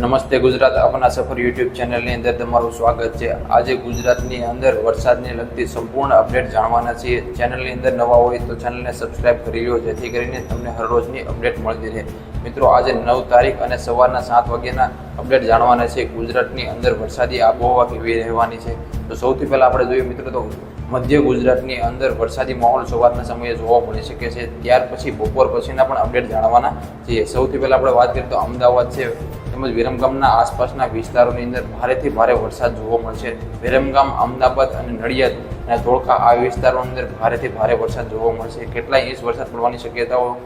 નમસ્તે ગુજરાત આપના સફર યુટ્યુબ ચેનલની અંદર તમારું સ્વાગત છે। આજે ગુજરાતની અંદર વરસાદને લગતી સંપૂર્ણ અપડેટ જાણવાના છીએ। ચેનલની અંદર નવા હોય તો ચેનલને સબસ્ક્રાઇબ કરી લો, જેથી કરીને તમને હરરોજની અપડેટ મળતી રહે। મિત્રો, આજે 9 તારીખ અને સવારના 7 વાગ્યાના અપડેટ જાણવાના છે। ગુજરાતની અંદર વરસાદી આબોહવા કેવી રહેવાની છે, તો સૌથી પહેલાં આપણે જોઈએ મિત્રો તો મધ્ય ગુજરાતની અંદર વરસાદી માહોલ સવારના સમયે જોવા મળી શકે છે। ત્યાર પછી બપોર પછીના પણ અપડેટ જાણવાના છીએ। સૌથી પહેલાં આપણે વાત કરીએ તો અમદાવાદ છે તેમજ વિરમગામના આસપાસના વિસ્તારોની અંદર ભારેથી ભારે વરસાદ જોવા મળશે। વિરમગામ, અમદાવાદ અને નડિયાદ અને ધોળકા આ વિસ્તારોની અંદર ભારેથી ભારે વરસાદ જોવા મળશે। કેટલાય ઇંચ વરસાદ પડવાની શક્યતાઓ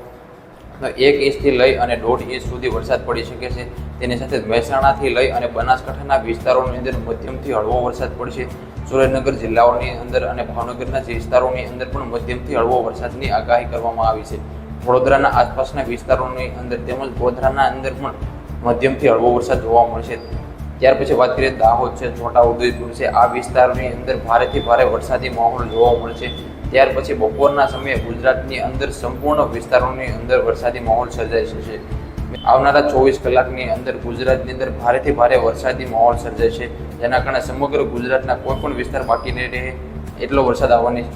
1 ઇંચથી લઈ અને 1.5 ઇંચ સુધી વરસાદ પડી શકે છે। તેની સાથે મહેસાણાથી લઈ અને બનાસકાંઠાના વિસ્તારોની અંદર મધ્યમથી હળવો વરસાદ પડશે। સુરેન્દ્રનગર જિલ્લાઓની અંદર અને ભાવનગરના વિસ્તારોની અંદર પણ મધ્યમથી હળવો વરસાદની આગાહી કરવામાં આવી છે। વડોદરાના આસપાસના વિસ્તારોની અંદર તેમજ ગોધરાના અંદર પણ મધ્યમથી હળવો વરસાદ જોવા મળશે। ત્યાર પછી વાત કરીએ દાહોદ છે, છોટાઉદેપુર છે, આ વિસ્તારોની અંદર ભારેથી ભારે વરસાદી માહોલ જોવા મળશે। ત્યાર પછી બપોરના સમયે ગુજરાતની અંદર સંપૂર્ણ વિસ્તારોની અંદર વરસાદી માહોલ સર્જાઈ જશે। આવનારા 24 કલાકની અંદર ગુજરાતની અંદર ભારેથી ભારે વરસાદી માહોલ સર્જાશે, જેના કારણે સમગ્ર ગુજરાતના કોઈ પણ વિસ્તાર બાકી નહીં રહે એટલો વરસાદ આવવાની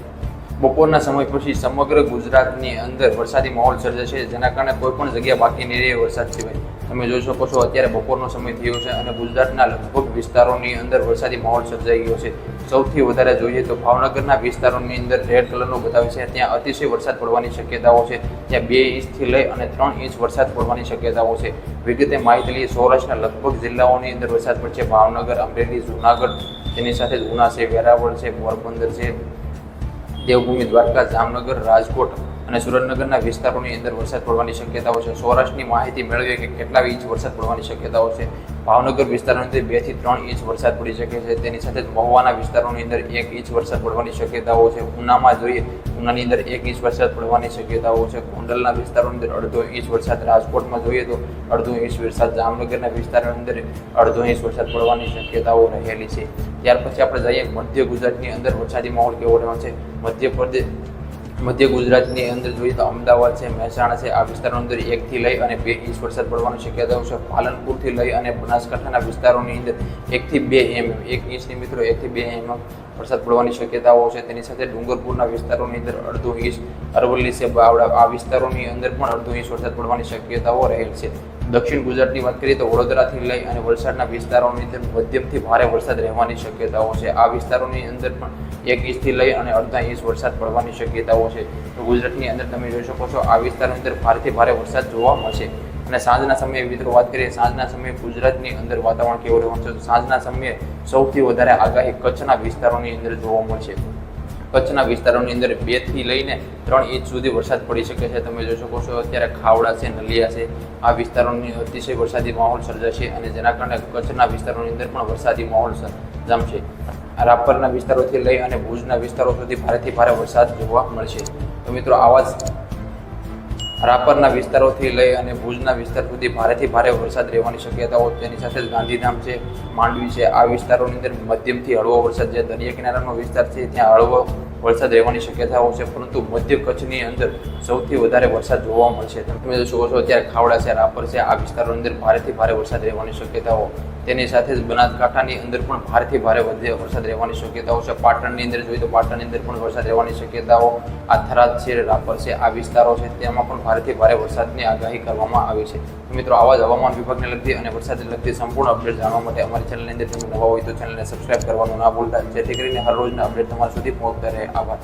બપોરના સમય પછી સમગ્ર ગુજરાતની અંદર વરસાદી માહોલ સર્જાશે, જેના કારણે કોઈ પણ જગ્યા બાકી નહીં રહે વરસાદ સિવાય। તમે જોઈ શકો છો અત્યારે બપોરનો સમય થયો છે અને ગુજરાતના લગભગ વિસ્તારોની અંદર વરસાદી માહોલ સર્જાઈ ગયો છે। સૌથી વધારે જોઈએ તો ભાવનગરના વિસ્તારોની અંદર રેડ કલરનું બતાવે છે, ત્યાં અતિશય વરસાદ પડવાની શક્યતાઓ છે। ત્યાં 2 ઇંચથી લઈ અને 3 ઇંચ વરસાદ પડવાની શક્યતાઓ છે। વિગતે માહિતી લઈએ, સૌરાષ્ટ્રના લગભગ જિલ્લાઓની અંદર વરસાદ પડશે। ભાવનગર, અમરેલી, જૂનાગઢ, તેની સાથે જ ઉના છે, વેરાવળ છે, પોરબંદર છે, દેવભૂમિ, દ્વારકા, જામનગર, રાજકોટ અને સુરેન્દ્રનગરના વિસ્તારોની અંદર વરસાદ પડવાની શક્યતાઓ છે। સૌરાષ્ટ્રની માહિતી મેળવીએ કે કેટલા ઇંચ વરસાદ પડવાની શક્યતાઓ છે। ભાવનગર વિસ્તારોની અંદર 2 થી 3 ઇંચ વરસાદ પડી શકે છે। તેની સાથે જ મહુવાના વિસ્તારોની અંદર 1 ઇંચ વરસાદ પડવાની શક્યતાઓ છે। ઉનામાં જોઈએ, ઉનાની અંદર 1 ઇંચ વરસાદ પડવાની શક્યતાઓ છે। ગોંડલના વિસ્તારોની અંદર 1/2 ઇંચ વરસાદ, રાજકોટમાં જોઈએ તો 1/2 ઇંચ વરસાદ, જામનગરના વિસ્તારોની અંદર 1/2 ઇંચ વરસાદ પડવાની શક્યતાઓ રહેલી છે। ત્યાર પછી આપણે જઈએ મધ્ય ગુજરાતની અંદર વરસાદી માહોલ કેવો રહેવાનો છે। મધ્ય ગુજરાતની અંદર જોઈએ તો અમદાવાદ છે, મહેસાણા છે, આ વિસ્તારોની અંદર 1 થી લઈ અને 2 ઇંચ વરસાદ પડવાની શક્યતાઓ છે। પાલનપુરથી લઈ અને બનાસકાંઠાના વિસ્તારોની અંદર 1 થી 2 mm, 1 ઇંચની મિત્રો 1 થી 2 mm વરસાદ પડવાની શક્યતાઓ છે। તેની સાથે ડુંગરપુરના વિસ્તારોની અંદર 1/2 ઇંચ, અરવલ્લી છે, બાવળા આ વિસ્તારોની અંદર પણ 1/2 ઇંચ વરસાદ પડવાની શક્યતાઓ રહેલ છે। દક્ષિણ ગુજરાતની વાત કરીએ તો વડોદરાથી લઈ અને વલસાડના વિસ્તારોની અંદર મધ્યમથી ભારે વરસાદ રહેવાની શક્યતાઓ છે। આ વિસ્તારોની અંદર પણ 1 ઇંચથી લઈ અને 1/2 ઇંચ વરસાદ પડવાની શક્યતાઓ છે। તો ગુજરાતની અંદર તમે જોઈ શકો છો આ વિસ્તારોની અંદર ભારેથી ભારે વરસાદ જોવા મળશે। અને સાંજના સમયે મિત્રો વાત કરીએ, સાંજના સમયે ગુજરાતની અંદર વાતાવરણ કેવું રહેવાનું છે, સાંજના સમયે સૌથી વધારે આગાહી કચ્છના વિસ્તારોની અંદર જોવા મળશે। કચ્છના વિસ્તારોની અંદર 2 થી લઈને 3 ઇંચ સુધી વરસાદ પડી શકે છે। તમે જોઈ શકો છો અત્યારે ખાવડા છે, નલિયા છે, આ વિસ્તારોની અતિશય વરસાદી માહોલ સર્જાશે અને જેના કારણે કચ્છના વિસ્તારોની અંદર પણ વરસાદી માહોલ જામશે। રાપરના વિસ્તારોથી લઈ અને ભુજના વિસ્તારો સુધી ભારેથી ભારે વરસાદ જોવા મળશે। તો મિત્રો, આવા જ રાપરના વિસ્તારોથી લઈ અને ભુજના વિસ્તાર સુધી ભારેથી ભારે વરસાદ રહેવાની શક્યતાઓ। તેની સાથે જ ગાંધીધામ છે, માંડવી છે, આ વિસ્તારોની અંદર મધ્યમથી હળવો વરસાદ, જે દરિયા કિનારાનો વિસ્તાર છે ત્યાં હળવો વરસાદ રહેવાની શક્યતાઓ છે, પરંતુ મધ્ય કચ્છની અંદર સૌથી વધારે વરસાદ જોવા મળશે। તમે જોઈ શકો છો અત્યારે ખાવડા છે, રાપર છે, આ વિસ્તારોની અંદર ભારેથી ભારે વરસાદ રહેવાની શક્યતાઓ। તેની સાથે જ બનાસકાંઠાની અંદર પણ ભારેથી ભારે વરસાદ રહેવાની શક્યતાઓ છે। પાટણની અંદર જોઈએ તો પાટણની અંદર પણ વરસાદ રહેવાની શક્યતાઓ। આ થરાદ છે, રાપર છે, આ વિસ્તારો છે, તેમાં પણ ભારેથી ભારે વરસાદની આગાહી કરવામાં આવી છે। મિત્રો, આવા જ હવામાન વિભાગને લગતી અને વરસાદને લગતી સંપૂર્ણ અપડેટ જાણવા માટે અમારી ચેનલની અંદર તમે નવા હોય તો ચેનલને સબસ્ક્રાઇબ કરવાનું ના ભૂલતા, જેથી કરીને હર રોજના અપડેટ તમારા સુધી પહોંચતા રહે। આભાર।